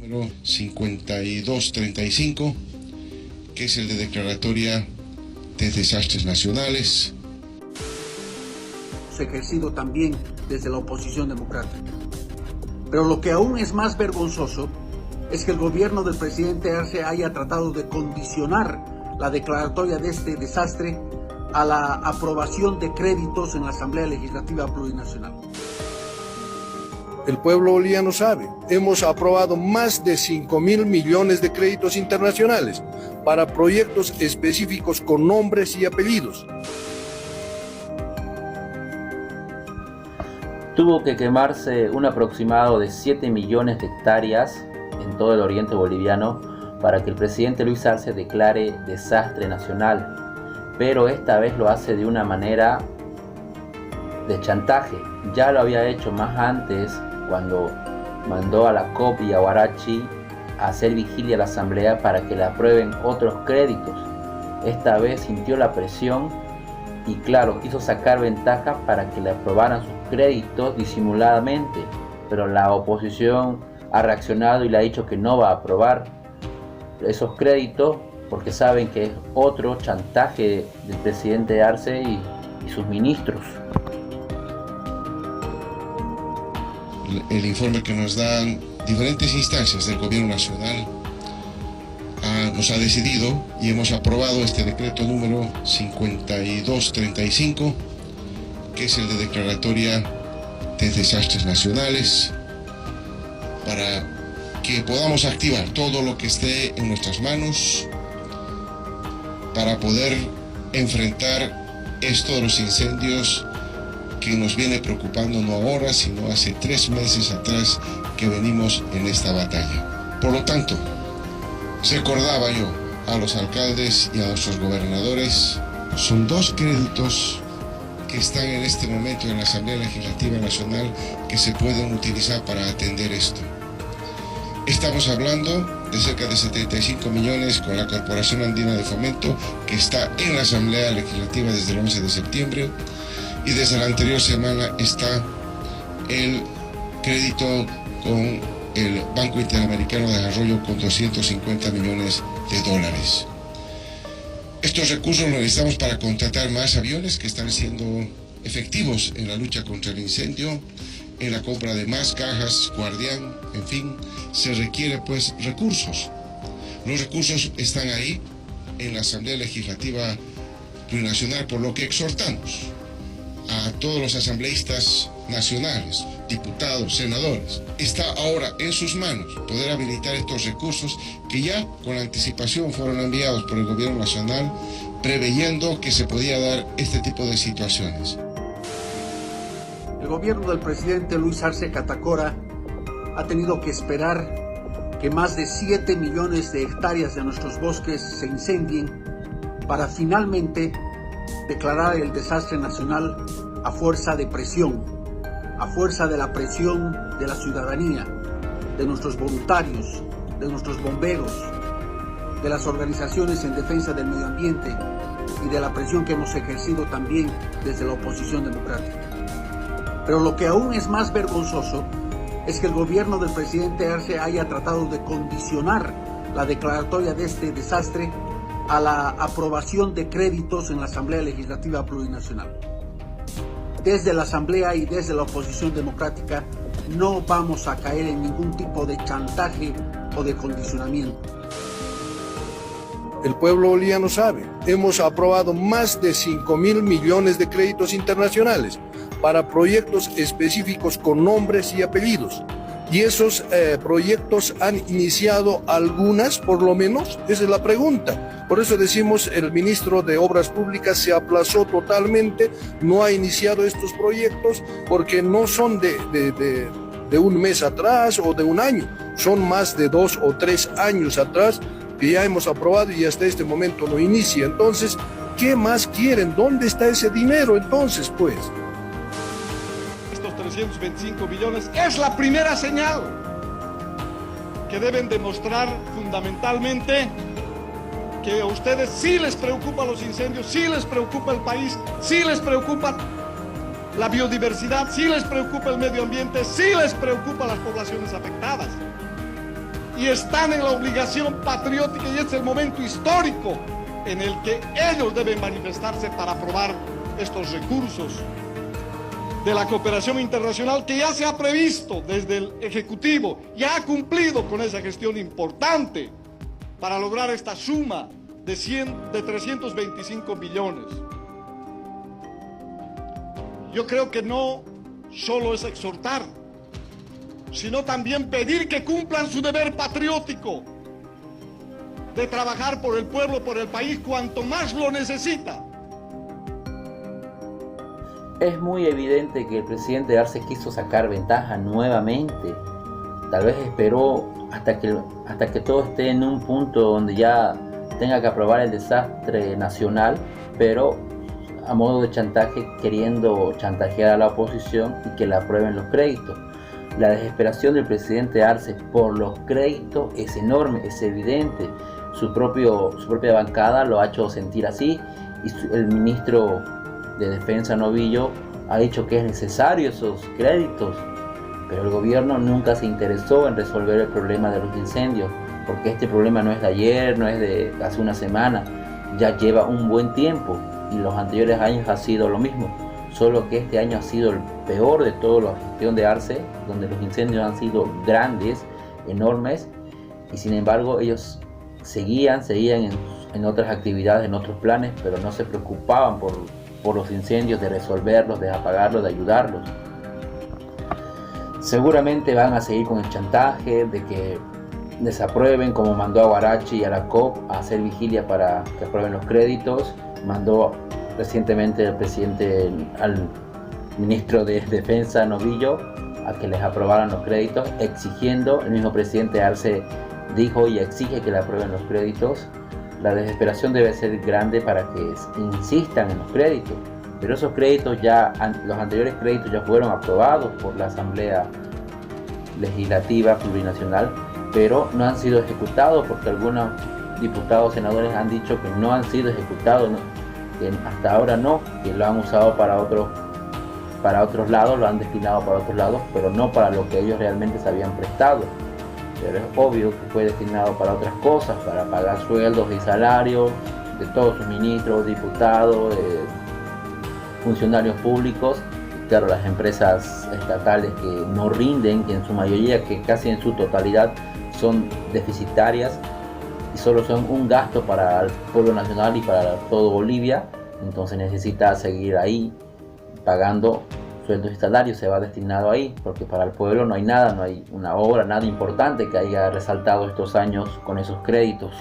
número 5235, que es el de declaratoria de desastres nacionales. Ejercido también desde la oposición democrática. Pero lo que aún es más vergonzoso es que el gobierno del presidente Arce haya tratado de condicionar la declaratoria de este desastre a la aprobación de créditos en la Asamblea Legislativa Plurinacional. El pueblo boliviano sabe, hemos aprobado más de 5.000 millones de créditos internacionales para proyectos específicos con nombres y apellidos. Tuvo que quemarse un aproximado de 7 millones de hectáreas en todo el oriente boliviano para que el presidente Luis Arce declare desastre nacional, pero esta vez lo hace de una manera de chantaje. Ya lo había hecho más antes cuando mandó a la COP y a Huarachi a hacer vigilia a la asamblea para que le aprueben otros créditos. Esta vez sintió la presión y claro, quiso sacar ventaja para que le aprobaran sus créditos disimuladamente, pero la oposición ha reaccionado y le ha dicho que no va a aprobar esos créditos porque saben que es otro chantaje del presidente Arce y sus ministros. El informe que nos dan diferentes instancias del gobierno nacional nos ha decidido y hemos aprobado este decreto número 5235, que es el de declaratoria de desastres nacionales, para que podamos activar todo lo que esté en nuestras manos para poder enfrentar esto de los incendios que nos viene preocupando no ahora, sino hace 3 meses atrás que venimos en esta batalla. Por lo tanto, recordaba yo a los alcaldes y a nuestros gobernadores, son 2 créditos que están en este momento en la Asamblea Legislativa Nacional que se pueden utilizar para atender esto. Estamos hablando de cerca de 75 millones con la Corporación Andina de Fomento, que está en la Asamblea Legislativa desde el 11 de septiembre, y desde la anterior semana está el crédito con el Banco Interamericano de Desarrollo con 250 millones de dólares. Estos recursos los necesitamos para contratar más aviones que están siendo efectivos en la lucha contra el incendio, en la compra de más cajas, guardián, en fin, se requiere pues recursos. Los recursos están ahí en la Asamblea Legislativa Plurinacional, por lo que exhortamos a todos los asambleístas nacionales, diputados, senadores. Está ahora en sus manos poder habilitar estos recursos que ya con anticipación fueron enviados por el gobierno nacional, preveyendo que se podía dar este tipo de situaciones. El gobierno del presidente Luis Arce Catacora ha tenido que esperar que más de 7 millones de hectáreas de nuestros bosques se incendien para finalmente declarar el desastre nacional a fuerza de presión, a fuerza de la presión de la ciudadanía, de nuestros voluntarios, de nuestros bomberos, de las organizaciones en defensa del medio ambiente y de la presión que hemos ejercido también desde la oposición democrática. Pero lo que aún es más vergonzoso es que el gobierno del presidente Arce haya tratado de condicionar la declaratoria de este desastre a la aprobación de créditos en la Asamblea Legislativa Plurinacional. Desde la Asamblea y desde la oposición democrática no vamos a caer en ningún tipo de chantaje o de condicionamiento. El pueblo boliviano sabe, hemos aprobado más de 5.000 millones de créditos internacionales para proyectos específicos con nombres y apellidos. Y esos proyectos han iniciado algunas, por lo menos, esa es la pregunta. Por eso decimos, el ministro de Obras Públicas se aplazó totalmente, no ha iniciado estos proyectos porque no son de un mes atrás o de un año, son más de 2 o 3 años atrás que ya hemos aprobado y hasta este momento no inicia. Entonces, ¿qué más quieren? ¿Dónde está ese dinero entonces, pues? 325 millones es la primera señal que deben demostrar fundamentalmente que a ustedes sí les preocupan los incendios, sí les preocupa el país, sí les preocupa la biodiversidad, sí les preocupa el medio ambiente, sí les preocupa las poblaciones afectadas. y están en la obligación patriótica, y es el momento histórico en el que ellos deben manifestarse para aprobar estos recursos de la cooperación internacional que ya se ha previsto desde el Ejecutivo, ya ha cumplido con esa gestión importante para lograr esta suma de 325 millones. Yo creo que no solo es exhortar, sino también pedir que cumplan su deber patriótico de trabajar por el pueblo, por el país, cuanto más lo necesita. Es muy evidente que el presidente Arce quiso sacar ventaja nuevamente. Tal vez esperó hasta que todo esté en un punto donde ya tenga que aprobar el desastre nacional, pero a modo de chantaje, queriendo chantajear a la oposición y que le aprueben los créditos. La desesperación del presidente Arce por los créditos es enorme, es evidente. Su propia bancada lo ha hecho sentir así, y el ministro de Defensa Novillo ha dicho que es necesario esos créditos, pero el gobierno nunca se interesó en resolver el problema de los incendios, porque este problema no es de ayer, no es de hace una semana, ya lleva un buen tiempo, y los anteriores años ha sido lo mismo, solo que este año ha sido el peor de toda la gestión de Arce, donde los incendios han sido grandes, enormes, y sin embargo ellos seguían en otras actividades, en otros planes, pero no se preocupaban por los incendios, de resolverlos, de apagarlos, de ayudarlos. Seguramente van a seguir con el chantaje de que desaprueben, como mandó a Guarachi y a la COP a hacer vigilia para que aprueben los créditos. Mandó recientemente el presidente al ministro de Defensa Novillo a que les aprobaran los créditos, exigiendo, el mismo presidente Arce dijo y exige que le aprueben los créditos. La desesperación debe ser grande para que insistan en los créditos, pero esos créditos los anteriores créditos ya fueron aprobados por la Asamblea Legislativa Plurinacional, pero no han sido ejecutados porque algunos diputados, senadores han dicho que no han sido ejecutados, que hasta ahora no, que lo han usado para otros lados, lo han destinado para otros lados, pero no para lo que ellos realmente se habían prestado. Pero es obvio que fue destinado para otras cosas, para pagar sueldos y salarios de todos sus ministros, diputados, funcionarios públicos, y claro, las empresas estatales que no rinden, que en su mayoría, que casi en su totalidad son deficitarias y solo son un gasto para el pueblo nacional y para todo Bolivia, entonces necesita seguir ahí pagando sueldos y salarios, se va destinado ahí, porque para el pueblo no hay nada, no hay una obra, nada importante que haya resaltado estos años con esos créditos.